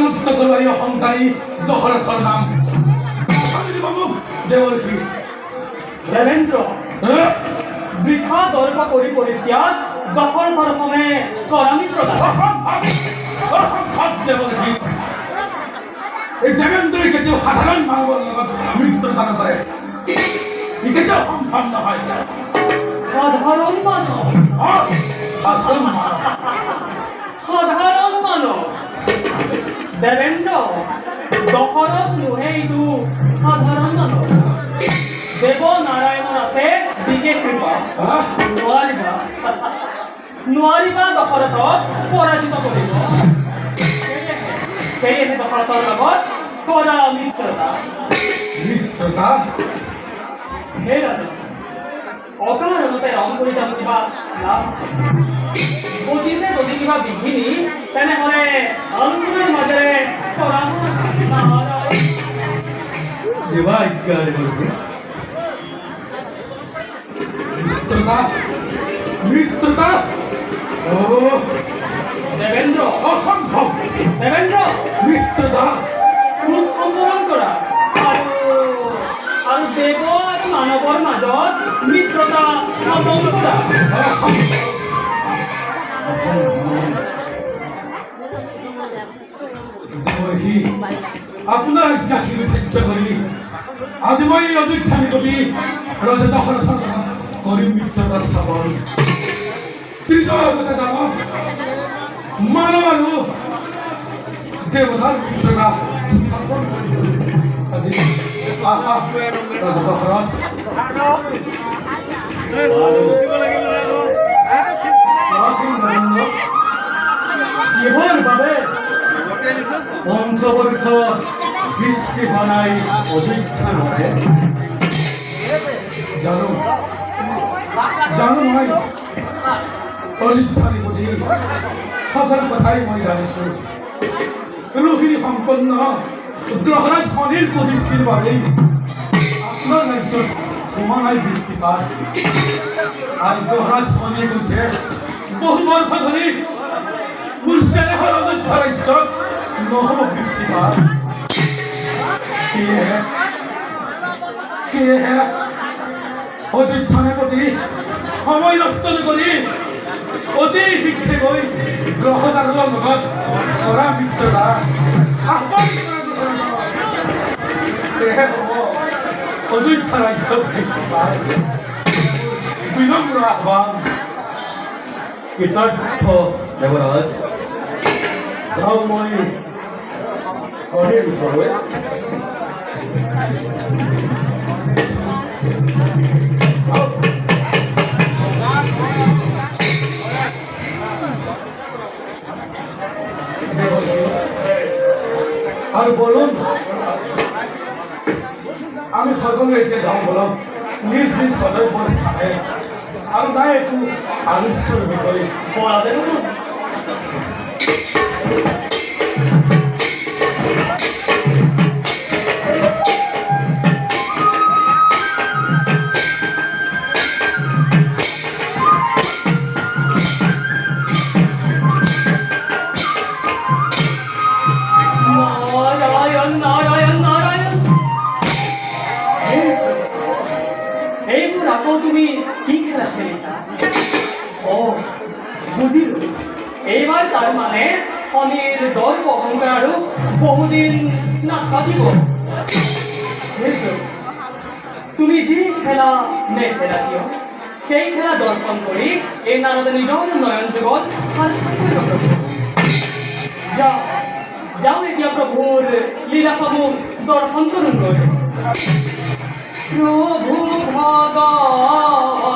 সমস্ত তরবারি অহংকারী দহরথর নাম বাবু দেবর কি দেবেন্দ্র বৃথা দর্প করি পরিত্যাগ দখল ধর্মে করামিত্রতা দেবর কি এই দেবেন্দ্রকে কেউ সাধারণ মানবের লগত মৃত্যু দান করে এটা তো সম্ভব নহয় সাধারণ মানব সাধারণ মানব সাধারণ মানব দেবেন্দ্র দখলত নুহে ইদু সাধারণ মানব দেব নারায়ণ আছে দিকে কৃপা নোৱাৰিবা নোৱাৰিবা দশৰথক পৰাজিত কৰিব সেয়েহে দশৰথৰ লগত কৰা মিত্ৰতা মিত্ৰতা হে ৰাজা অকাৰণতে ৰং কৰি যাব কিবা লাভ অতীতে যদি কিবা বিঘিনি তেনেহ'লে আলোচনাৰ মাজেৰে পৰামৰ্শ নহয় দেবা ইত্যাদি বলবে মিত্ৰতা মিত্ৰতা ও দেবেন্দ্ৰ অসম্ভব দেবেন্দ্ৰ মিত্ৰতা খুব সম্বৰণ কৰা আৰু দেৱ আৰু মানৱৰ মাজত মিত্ৰতা স্থাপন কৰা আপনাৰ জাতিৰ চেষ্টা কৰি আজ মই অযোধ্যানি কবি ৰাজা দশৰথ কৰি মিত্ৰতা স্থাপন তৃতীয় কথা যাব মানব আৰু দেবতাৰ মিত্ৰতা স্থাপন আজি আহা ৰাজা দশৰথ কিহৰ বাবে পঞ্চবর্ষ বৃষ্টি বানাই অযোধ্যা নহে জানো জানো ভাই অযোধ্যানি বুলি সজাগ কথাই মই জানিছো ৰোহিণী সম্পন্ন গ্ৰহৰাজ শনিৰ প্ৰতিষ্ঠিৰ বাবেই আপোনাৰ ৰাজ্যত সমানাই বৃষ্টিপাত আৰু গ্ৰহৰাজ শনি গৈছে বহু বৰ্ষ ধৰি মুৰ্চেনেহৰ অযোধ্যা ৰাজ্যত নহব বৃষ্টিপাত সেয়েহে অযোধ্যানে প্ৰতি সময় নষ্ট নকৰি অতি শীঘ্ৰে গৈ গ্ৰহজাৰৰ লগত কৰা মিত্ৰতা আহ্বান সেয়েহে হ'ব অযোধ্যা ৰাজ্যত বৃষ্টিপাত বিনম্ৰ আহ্বান কৃতাৰ্থ দেৱৰাজ যাওঁ মই শনিৰ ওচৰলৈ আৰু বলুন আমি সকলোৱে এতিয়া যাওঁ বলক নিজ নিজ কৰ্তব্যৰ স্থানে আৰু তাই এইটো আলোচ্যৰ বিষয় পৰাজয় নাৰায়ণ নাৰায়ণ নাৰায়ণ এইবোৰ আকৌ তুমি কি খেলা খেলিছা বুজিলো এইবাৰ তাৰ মানে শনিৰ দৰ্প অহংকাৰ আৰু বহুদিন নাথাকিব তুমি যি খেলা নেখেলা কিয় সেই খেলা দৰ্শন কৰি এই নাৰদে নিজৰ নয়ন যুগত যাওঁ এতিয়া প্ৰভুৰ লীলাসমূহ দৰ্শন কৰোঁগৈ প্ৰভু ভগৱান